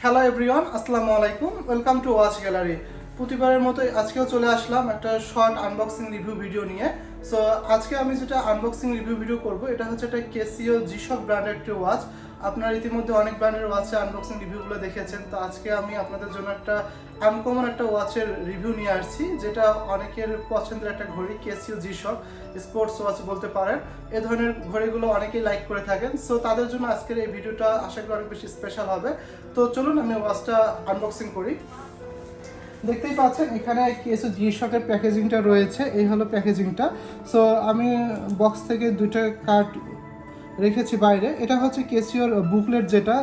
Hello everyone, আসসালামু আলাইকুম। Welcome to watch gallery. প্রতিবারের মতো আজকেও চলে আসলাম একটা শর্ট আনবক্সিং রিভিউ ভিডিও নিয়ে। সো আজকে আমি যেটা আনবক্সিং রিভিউ ভিডিও করব এটা হচ্ছে একটা কেসিও জিশক ব্র্যান্ডের একটি ওয়াচ। আপনারা ইতিমধ্যে অনেক ব্র্যান্ডের ওয়াচে আনবক্সিং রিভিউগুলো দেখেছেন, তো আজকে আমি আপনাদের জন্য একটা আনকমন একটা ওয়াচের রিভিউ নিয়ে আসছি, যেটা অনেকের পছন্দের একটা ঘড়ি, কেসিও জিশক স্পোর্টস ওয়াচ বলতে পারেন। এ ধরনের ঘড়িগুলো অনেকেই লাইক করে থাকেন, সো তাদের জন্য আজকের এই ভিডিওটা আশা করি অনেক বেশি স্পেশাল হবে। তো চলুন আমি ওয়াচটা আনবক্সিং করি। দেখতেই পাচ্ছেন এখানে কেসিও জিশকের প্যাকেজিংটা রয়েছে, এই হলো প্যাকেজিংটা। সো আমি বক্স থেকে দুইটা কার্ড রেখেছি বাইরে। এটা হচ্ছে কেসিওর বুকলেট, যেটা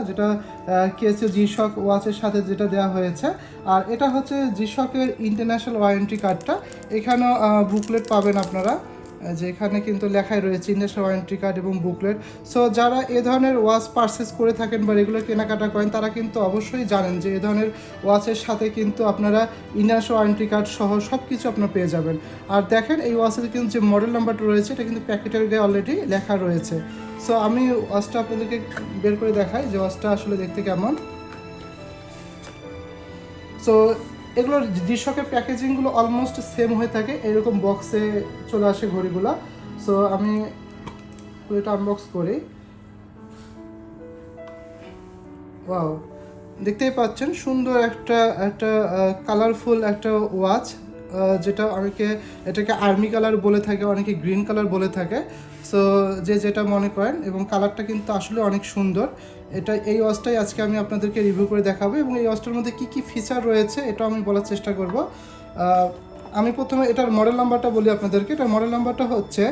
কেসিও জিশক ওয়াচের সাথে যেটা দেওয়া হয়েছে। আর এটা হচ্ছে জিশকের ইন্টারন্যাশনাল ওয়ারেন্টি কার্ডটা। এখানেও বুকলেট পাবেন আপনারা, যেখানে কিন্তু লেখাই রয়েছে ইন্টারন্যাশনাল ওয়ারেন্টি কার্ড এবং বুকলেট। সো যারা এ ধরনের ওয়াচ পারচেস করে থাকেন বা রেগুলার কেনাকাটা করেন, তারা কিন্তু অবশ্যই জানেন যে এ ধরনের ওয়াচের সাথে কিন্তু আপনারা ইন্টারন্যাশনাল ওয়ারেন্টি কার্ড সহ সব কিছু আপনারা পেয়ে যাবেন। আর দেখেন এই ওয়াচের কিন্তু যে মডেল নাম্বারটা রয়েছে এটা কিন্তু প্যাকেটের গায়ে অলরেডি লেখা রয়েছে। সো আমি ওয়াচটা আপনাদেরকে বের করে দেখাই যে ওয়াচটা আসলে দেখতে কেমন। সো এগুলোর জিশকের প্যাকেজিংগুলো অলমোস্ট সেম হয়ে থাকে, এরকম বক্সে চলে আসে ঘড়িগুলো। সো আমি এটা আনবক্স করি। ওয়াও, দেখতেই পাচ্ছেন সুন্দর একটা একটা কালারফুল একটা ওয়াচ, যেটা অনেকে এটাকে আর্মি কালার বলে থাকে, অনেকে গ্রিন কালার বলে থাকে। সো যে যেটা মনে করেন, এবং কালারটা কিন্তু আসলে অনেক সুন্দর। এই ওয়াচটাই আজকে আমি আপনাদেরকে রিভিউ করে দেখাবো, এবং এই ওয়াচটার মধ্যে কী কী ফিচার রয়েছে এটা আমি বলার চেষ্টা করব। আমি প্রথমে এটার মডেল নাম্বারটা বলি আপনাদেরকে। এটার মডেল নাম্বারটা হচ্ছে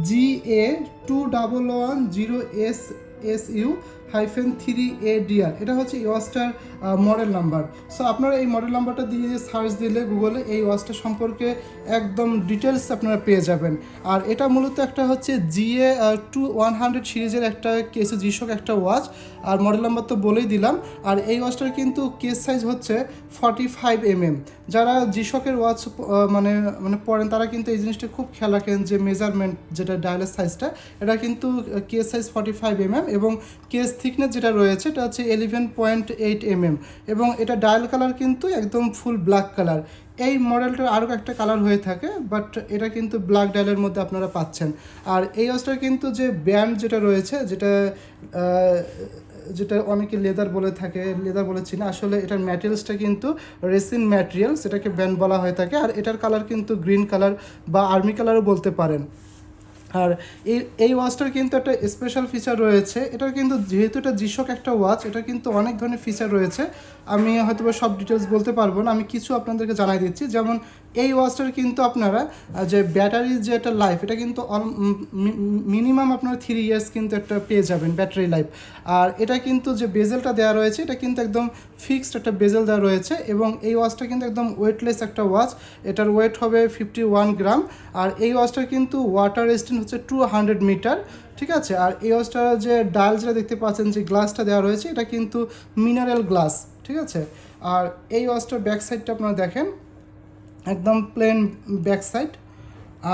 GA-2110SU-3A। এটা হচ্ছে এই ওয়াচটার মডেল নাম্বার। সো আপনারা এই মডেল নাম্বারটা দিয়ে সার্চ দিলে গুগলে এই ওয়াচটা সম্পর্কে একদম ডিটেলস আপনারা পেয়ে যাবেন। আর এটা মূলত একটা হচ্ছে GA-2100 সিরিজের একটা কেসিও জিশক একটা ওয়াচ, আর মডেল নাম্বার তো বলেই দিলাম। আর এই ওয়াচটার কিন্তু কেস সাইজ হচ্ছে 45mm। যারা জিশকের ওয়াচ মানে পড়েন তারা কিন্তু এই জিনিসটা খুব খেয়াল রাখেন যে মেজারমেন্ট যেটা ডায়ালের সাইজটা, এটা কিন্তু কেস সাইজ 45mm, এবং কেস থিকনেস যেটা রয়েছে এটা হচ্ছে 11.8mm, এবং এটা ডায়াল কালার কিন্তু একদম ফুল ব্ল্যাক কালার। এই মডেলটার আরও একটা কালার হয়ে থাকে, বাট এটা কিন্তু ব্ল্যাক ডায়ালের মধ্যে আপনারা পাচ্ছেন। আর এই ওয়াচটার কিন্তু যে ব্যান্ড যেটা রয়েছে, যেটা অনেকে লেদার বলে থাকে, লেদার বলেছি না, আসলে এটার ম্যাটেরিয়ালসটা কিন্তু রেসিন ম্যাটেরিয়ালস, এটাকে ব্যান্ড বলা হয়ে থাকে। আর এটার কালার কিন্তু গ্রিন কালার বা আর্মি কালারও বলতে পারেন। আর এই ওয়াচটার কিন্তু একটা স্পেশাল ফিচার রয়েছে। এটার কিন্তু যেহেতু এটা জিশক একটা ওয়াচ, এটা কিন্তু অনেক ধরনের ফিচার রয়েছে। আমি হয়তো সব ডিটেলস বলতে পারবো না, আমি কিছু আপনাদেরকে জানাই দিচ্ছি। যেমন এই ওয়াচটার কিন্তু আপনারা যে ব্যাটারির যে একটা লাইফ, এটা কিন্তু মিনিমাম আপনারা 3 ইয়ার্স কিন্তু একটা পেয়ে যাবেন ব্যাটারি লাইফ। আর এটা কিন্তু যে বেজেলটা দেওয়া রয়েছে এটা কিন্তু একদম ফিক্সড একটা বেজেল দেওয়া রয়েছে, এবং এই ওয়াচটা কিন্তু একদম ওয়েটলেস একটা ওয়াচ। এটার ওয়েট হবে 51 গ্রাম। আর এই ওয়াচটার কিন্তু ওয়াটার রেজিস্ট্যান্ট হচ্ছে 200 মিটার, ঠিক আছে। আর এই ওয়াচটার যে ডায়াল যেটা দেখতে পাচ্ছেন, যে গ্লাসটা দেওয়া রয়েছে এটা কিন্তু মিনারেল গ্লাস, ঠিক আছে। আর এই ওয়াচটার ব্যাক সাইডটা আপনারা দেখেন, একদম প্লেন ব্যাক সাইড।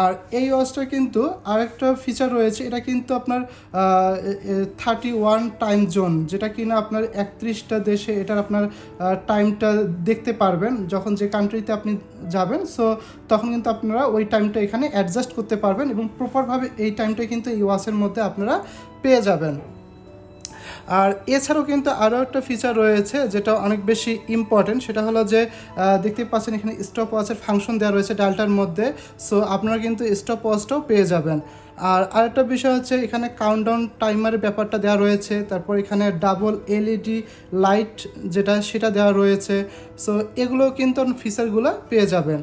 আর এই ওয়াচটার কিন্তু আরেকটা ফিচার রয়েছে, এটা কিন্তু আপনার 31 টাইম জোন, যেটা কিনা আপনার 31টা দেশে এটার আপনার টাইমটা দেখতে পারবেন যখন যে কান্ট্রিতে আপনি যাবেন। সো তখন কিন্তু আপনারা ওই টাইমটা এখানে অ্যাডজাস্ট করতে পারবেন, এবং প্রপারভাবে এই টাইমটা কিন্তু এই ওয়াচের মধ্যে আপনারা পেয়ে যাবেন। আর এছাড়াও কিন্তু আরও একটা ফিচার রয়েছে যেটা অনেক বেশি ইম্পর্টেন্ট, সেটা হলো যে দেখতে পাচ্ছেন এখানে স্টপ ওয়াচের ফাংশন দেওয়া রয়েছে ডায়ালটার মধ্যে। সো আপনারা কিন্তু স্টপ ওয়াচটাও পেয়ে যাবেন। আর আরেকটা বিষয় হচ্ছে এখানে কাউন্টডাউন টাইমারের ব্যাপারটা দেওয়া রয়েছে। তারপর এখানে ডাবল এলইডি লাইট সেটা দেওয়া রয়েছে। সো এগুলো কিন্তু ফিচারগুলো পেয়ে যাবেন।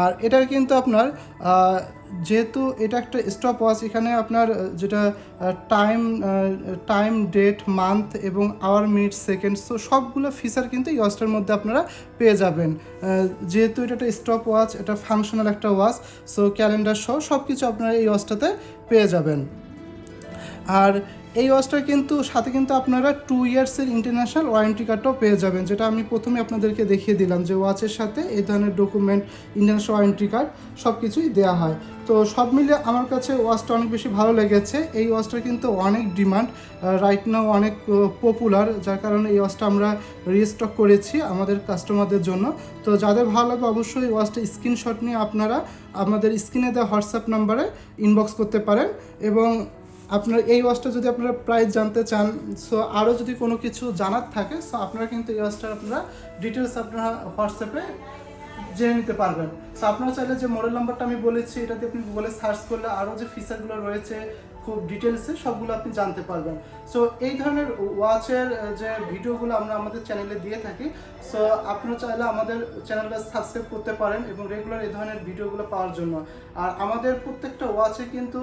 আর এটার কিন্তু আপনার যেহেতু এটা একটা স্টপ ওয়াচ, এখানে আপনার যেটা টাইম ডেট মান্থ এবং আওয়ার মিনিট সেকেন্ড, সো সবগুলো ফিচার কিন্তু এই ওয়াচটার মধ্যে আপনারা পেয়ে যাবেন। যেহেতু এটা একটা স্টপ ওয়াচ, এটা ফাংশনাল একটা ওয়াচ, সো ক্যালেন্ডার সহ সব কিছু আপনারা এই ওয়াচটাতে পেয়ে যাবেন। আর এই ওয়াচটা কিন্তু সাথে কিন্তু আপনারা 2 ইয়ার্সের ইন্টারন্যাশনাল ওয়ারেন্টি কার্ডটাও পেয়ে যাবেন, যেটা আমি প্রথমে আপনাদেরকে দেখিয়ে দিলাম যে ওয়াচের সাথে এই ধরনের ডকুমেন্ট, ইন্টারন্যাশনাল ওয়ারেন্টি কার্ড সব কিছুই দেওয়া হয়। তো সব মিলে আমার কাছে ওয়াচটা অনেক বেশি ভালো লেগেছে। এই ওয়াচটা কিন্তু অনেক ডিমান্ড, রাইট নাও অনেক পপুলার, যার কারণে এই ওয়াচটা আমরা রিস্টক করেছি আমাদের কাস্টমারদের জন্য। তো যাদের ভালো লাগবে অবশ্যই ওয়াচটা স্ক্রিনশট নিয়ে আপনারা আমাদের স্ক্রিনে দেওয়া হোয়াটসঅ্যাপ নাম্বারে ইনবক্স করতে পারেন। এবং আপনার এই ওয়াচটা যদি আপনারা প্রাইস জানতে চান, সো আরও যদি কোনো কিছু জানার থাকে, সো আপনারা কিন্তু এই ওয়াচটার আপনারা ডিটেলস আপনারা হোয়াটসঅ্যাপে জেনে নিতে পারবেন। সো আপনারা চাইলে যে মডেল নাম্বারটা আমি বলেছি এটাতে আপনি গুগলে সার্চ করলে আরও যে ফিচারগুলো রয়েছে খুব ডিটেলসে সবগুলো আপনি জানতে পারবেন। সো এই ধরনের ওয়াচের যে ভিডিওগুলো আমরা আমাদের চ্যানেলে দিয়ে থাকি, সো আপনারা চাইলে আমাদের চ্যানেলটা সাবস্ক্রাইব করতে পারেন এবং রেগুলার এই ধরনের ভিডিওগুলো পাওয়ার জন্য। আর আমাদের প্রত্যেকটা ওয়াচে কিন্তু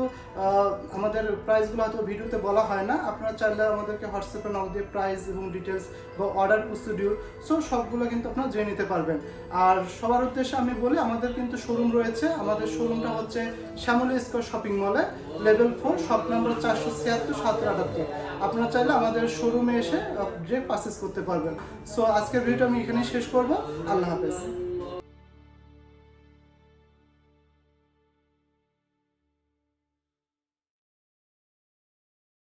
আমাদের প্রাইসগুলো হয়তো ভিডিওতে বলা হয় না, আপনারা চাইলে আমাদেরকে হোয়াটসঅ্যাপে নক দিয়ে প্রাইস এবং ডিটেলস বা অর্ডার প্রসিডিউর সো সবগুলো কিন্তু আপনারা জেনে নিতে পারবেন। আর সবার উদ্দেশ্যে আমি বলি, আমাদের কিন্তু শোরুম রয়েছে। আমাদের শোরুমটা হচ্ছে শ্যামলী স্কোয়ার শপিং মলে, লেভেল 4, শপ নাম্বার 476 778। আপনারা চাইলে আমাদের শোরুমে এসে ডিরেক্ট পারচেস করতে পারবেন। সো আজকের ভিডিওটা আমি এখানেই শেষ করব। আল্লাহ হাফেজ।